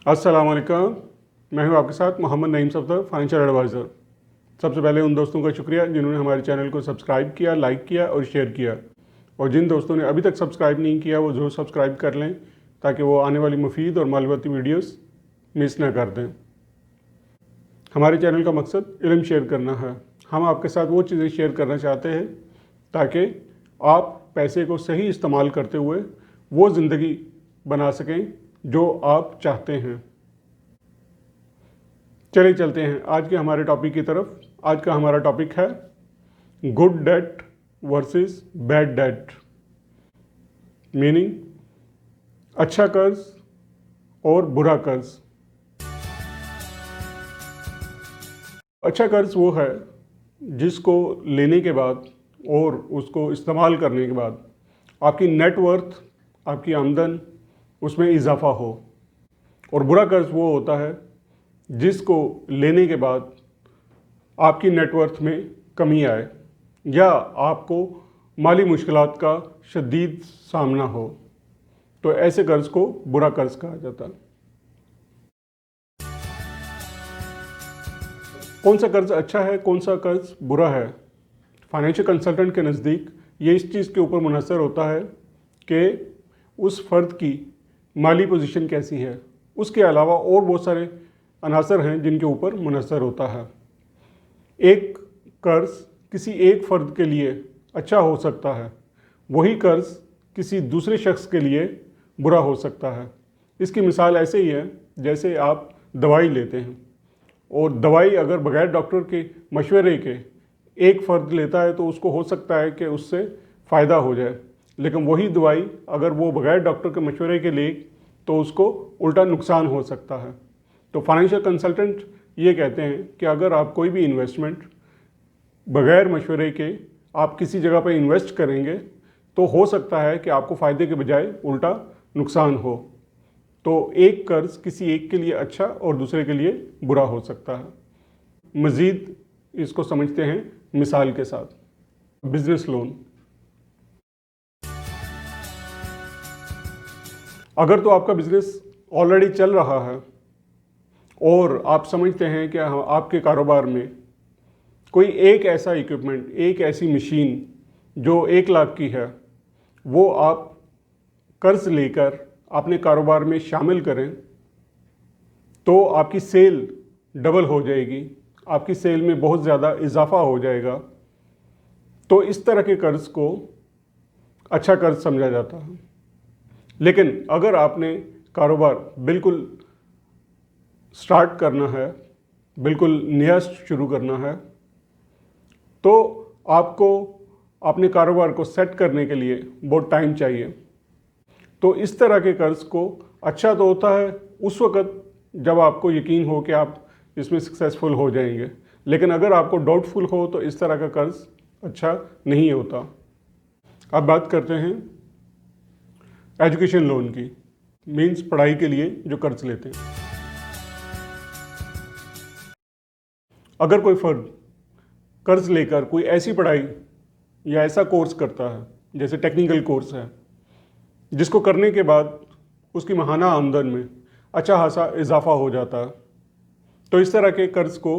अस्सलाम वालेकुम। मैं हूं आपके साथ मोहम्मद नईम सफदर, फाइनेंशियल एडवाइज़र। सबसे पहले उन दोस्तों का शुक्रिया जिन्होंने हमारे चैनल को सब्सक्राइब किया, लाइक किया और शेयर किया। और जिन दोस्तों ने अभी तक सब्सक्राइब नहीं किया वो ज़रूर सब्सक्राइब कर लें ताकि वो आने वाली मुफीद और मालूमाती वीडियोस मिस ना कर दें। हमारे चैनल का मकसद इल्म शेयर करना है। हम आपके साथ वो चीज़ें शेयर करना चाहते हैं ताकि आप पैसे को सही इस्तेमाल करते हुए वो ज़िंदगी बना सकें जो आप चाहते हैं। चलिए चलते हैं आज के हमारे टॉपिक की तरफ। आज का हमारा टॉपिक है good debt versus bad debt, meaning अच्छा कर्ज और बुरा कर्ज। अच्छा कर्ज वो है जिसको लेने के बाद और उसको इस्तेमाल करने के बाद आपकी नेटवर्थ, आपकी आमदन उसमें इजाफा हो। और बुरा कर्ज वो होता है जिसको लेने के बाद आपकी नेटवर्थ में कमी आए या आपको माली मुश्किलात का शदीद सामना हो, तो ऐसे कर्ज को बुरा कर्ज कहा जाता है। कौन सा कर्ज अच्छा है, कौन सा कर्ज बुरा है, फाइनेंशियल कंसल्टेंट के नज़दीक ये इस चीज़ के ऊपर मुनहसर होता है कि उस फ़र्द की माली पोजीशन कैसी है। उसके अलावा और बहुत सारे अनासर हैं जिनके ऊपर मुनहसर होता है। एक कर्ज किसी एक फ़र्द के लिए अच्छा हो सकता है, वही कर्ज किसी दूसरे शख्स के लिए बुरा हो सकता है। इसकी मिसाल ऐसे ही है जैसे आप दवाई लेते हैं और दवाई अगर बगैर डॉक्टर के मशवरे के एक फ़र्द लेता है तो उसको हो सकता है कि उससे फ़ायदा हो जाए, लेकिन वही दवाई अगर वो बगैर डॉक्टर के मशवरे के ले तो उसको उल्टा नुकसान हो सकता है। तो फाइनेंशियल कंसल्टेंट ये कहते हैं कि अगर आप कोई भी इन्वेस्टमेंट बगैर मशवरे के आप किसी जगह पर इन्वेस्ट करेंगे तो हो सकता है कि आपको फ़ायदे के बजाय उल्टा नुकसान हो। तो एक कर्ज किसी एक के लिए अच्छा और दूसरे के लिए बुरा हो सकता है। मज़ीद इसको समझते हैं मिसाल के साथ। बिजनेस लोन, अगर तो आपका बिजनेस ऑलरेडी चल रहा है और आप समझते हैं कि आपके कारोबार में कोई एक ऐसा इक्विपमेंट, एक ऐसी मशीन जो 1 लाख की है, वो आप कर्ज लेकर अपने कारोबार में शामिल करें तो आपकी सेल डबल हो जाएगी, आपकी सेल में बहुत ज़्यादा इजाफा हो जाएगा। तो इस तरह के कर्ज को अच्छा कर्ज समझा जाता है। लेकिन अगर आपने कारोबार बिल्कुल स्टार्ट करना है, बिल्कुल नया शुरू करना है, तो आपको अपने कारोबार को सेट करने के लिए बहुत टाइम चाहिए। तो इस तरह के कर्ज को अच्छा तो होता है उस वक़्त जब आपको यकीन हो कि आप इसमें सक्सेसफुल हो जाएंगे, लेकिन अगर आपको डाउटफुल हो तो इस तरह का कर्ज अच्छा नहीं होता। अब बात करते हैं एजुकेशन लोन की, मीन्स पढ़ाई के लिए जो कर्ज लेते हैं। अगर कोई फ़र्द कर्ज लेकर कोई ऐसी पढ़ाई या ऐसा कोर्स करता है, जैसे टेक्निकल कोर्स है, जिसको करने के बाद उसकी माहाना आमदन में अच्छा खासा इजाफा हो जाता है, तो इस तरह के कर्ज को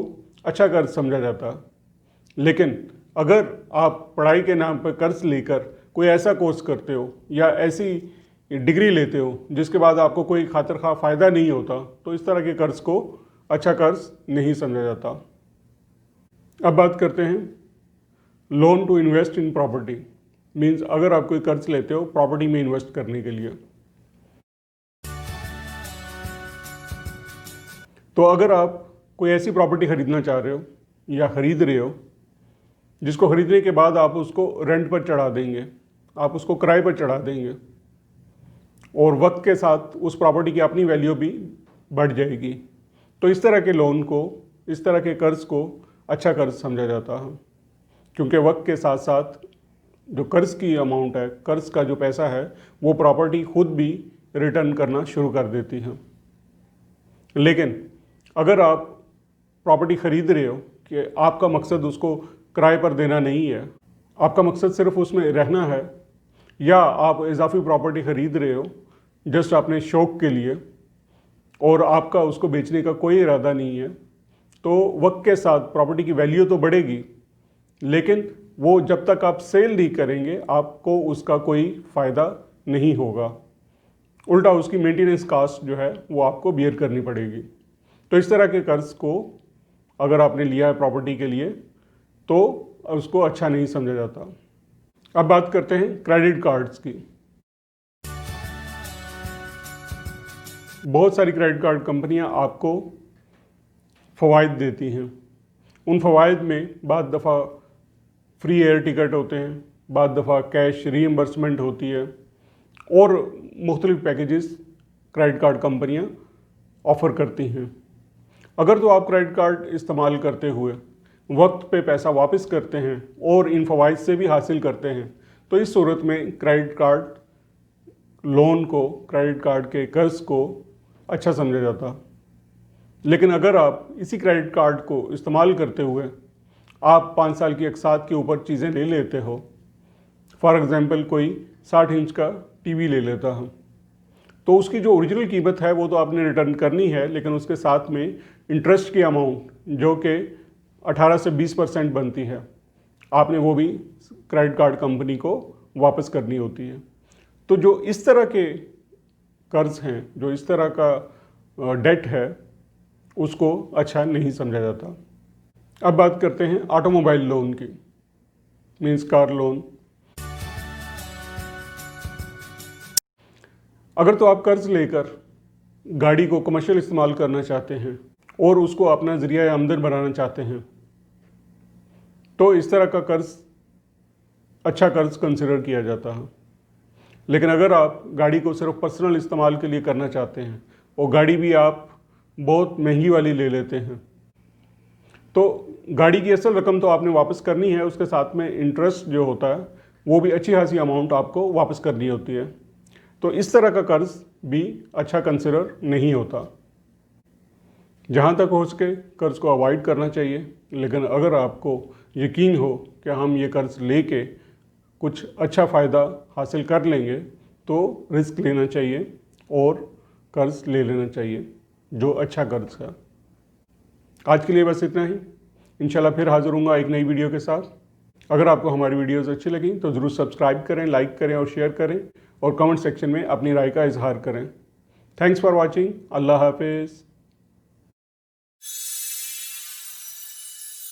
अच्छा कर्ज समझा जाता है। लेकिन अगर आप पढ़ाई के नाम पर कर्ज लेकर कोई ऐसा कोर्स करते हो या ऐसी डिग्री लेते हो जिसके बाद आपको कोई खातिर खा फ़ायदा नहीं होता, तो इस तरह के कर्ज को अच्छा कर्ज नहीं समझा जाता। अब बात करते हैं loan to invest in property, means अगर आप कोई कर्ज लेते हो प्रॉपर्टी में इन्वेस्ट करने के लिए। तो अगर आप कोई ऐसी प्रॉपर्टी ख़रीदना चाह रहे हो या ख़रीद रहे हो जिसको ख़रीदने के बाद आप उसको रेंट पर चढ़ा देंगे, आप उसको किराए पर चढ़ा देंगे और वक्त के साथ उस प्रॉपर्टी की अपनी वैल्यू भी बढ़ जाएगी, तो इस तरह के लोन को, इस तरह के कर्ज को अच्छा कर्ज समझा जाता है। क्योंकि वक्त के साथ साथ जो कर्ज़ की अमाउंट है, कर्ज़ का जो पैसा है, वो प्रॉपर्टी खुद भी रिटर्न करना शुरू कर देती है। लेकिन अगर आप प्रॉपर्टी ख़रीद रहे हो कि आपका मकसद उसको किराए पर देना नहीं है, आपका मकसद सिर्फ उसमें रहना है, या आप इजाफी प्रॉपर्टी ख़रीद रहे हो जस्ट अपने शौक़ के लिए और आपका उसको बेचने का कोई इरादा नहीं है, तो वक्त के साथ प्रॉपर्टी की वैल्यू तो बढ़ेगी, लेकिन वो जब तक आप सेल नहीं करेंगे आपको उसका कोई फ़ायदा नहीं होगा। उल्टा उसकी मेंटेनेंस कास्ट जो है वो आपको बियर करनी पड़ेगी। तो इस तरह के कर्ज को अगर आपने लिया है प्रॉपर्टी के लिए तो उसको अच्छा नहीं समझा जाता। अब बात करते हैं क्रेडिट कार्ड्स की। बहुत सारी क्रेडिट कार्ड कंपनियां आपको फ़वाइद देती हैं। उन फ़वाइद में बाद दफ़ा फ्री एयर टिकट होते हैं, बाद दफ़ा कैश रीइंबर्समेंट होती है और मुख्तलिफ पैकेजेस क्रेडिट कार्ड कंपनियां ऑफ़र करती हैं। अगर तो आप क्रेडिट कार्ड इस्तेमाल करते हुए वक्त पे पैसा वापस करते हैं और इन फ़वाइद से भी हासिल करते हैं, तो इस सूरत में क्रेडिट कार्ड लोन को, क्रेडिट कार्ड के कर्ज को अच्छा समझा जाता। लेकिन अगर आप इसी क्रेडिट कार्ड को इस्तेमाल करते हुए आप 5 साल की अक़सात के ऊपर चीज़ें ले लेते हो, फॉर एग्ज़ाम्पल कोई 60 इंच का टीवी ले लेता है, तो उसकी जो ओरिजिनल कीमत है वो तो आपने रिटर्न करनी है, लेकिन उसके साथ में इंटरेस्ट की अमाउंट जो कि 18 से 20% बनती है, आपने वो भी क्रेडिट कार्ड कंपनी को वापस करनी होती है। तो जो इस तरह के कर्ज हैं, जो इस तरह का डेट है, उसको अच्छा नहीं समझा जाता। अब बात करते हैं ऑटोमोबाइल लोन की, मीन्स कार लोन। अगर तो आप कर्ज लेकर गाड़ी को कमर्शियल इस्तेमाल करना चाहते हैं और उसको अपना ज़रिया आमदन बनाना चाहते हैं, तो इस तरह का कर्ज अच्छा कर्ज कंसिडर किया जाता है। लेकिन अगर आप गाड़ी को सिर्फ पर्सनल इस्तेमाल के लिए करना चाहते हैं और गाड़ी भी आप बहुत महंगी वाली ले लेते हैं, तो गाड़ी की असल रकम तो आपने वापस करनी है, उसके साथ में इंटरेस्ट जो होता है वो भी अच्छी खासी अमाउंट आपको वापस करनी होती है। तो इस तरह का कर्ज भी अच्छा कंसिडर नहीं होता। जहाँ तक हो सके कर्ज को अवॉइड करना चाहिए, लेकिन अगर आपको यकीन हो कि हम ये कर्ज लेके कुछ अच्छा फ़ायदा हासिल कर लेंगे, तो रिस्क लेना चाहिए और कर्ज ले लेना चाहिए जो अच्छा कर्ज है। आज के लिए बस इतना ही। इंशाल्लाह फिर हाज़िर होऊंगा एक नई वीडियो के साथ। अगर आपको हमारी वीडियोस अच्छी लगी तो ज़रूर सब्सक्राइब करें, लाइक करें और शेयर करें और कमेंट सेक्शन में अपनी राय का इजहार करें। Thanks for watching. अल्लाह हाफिज़।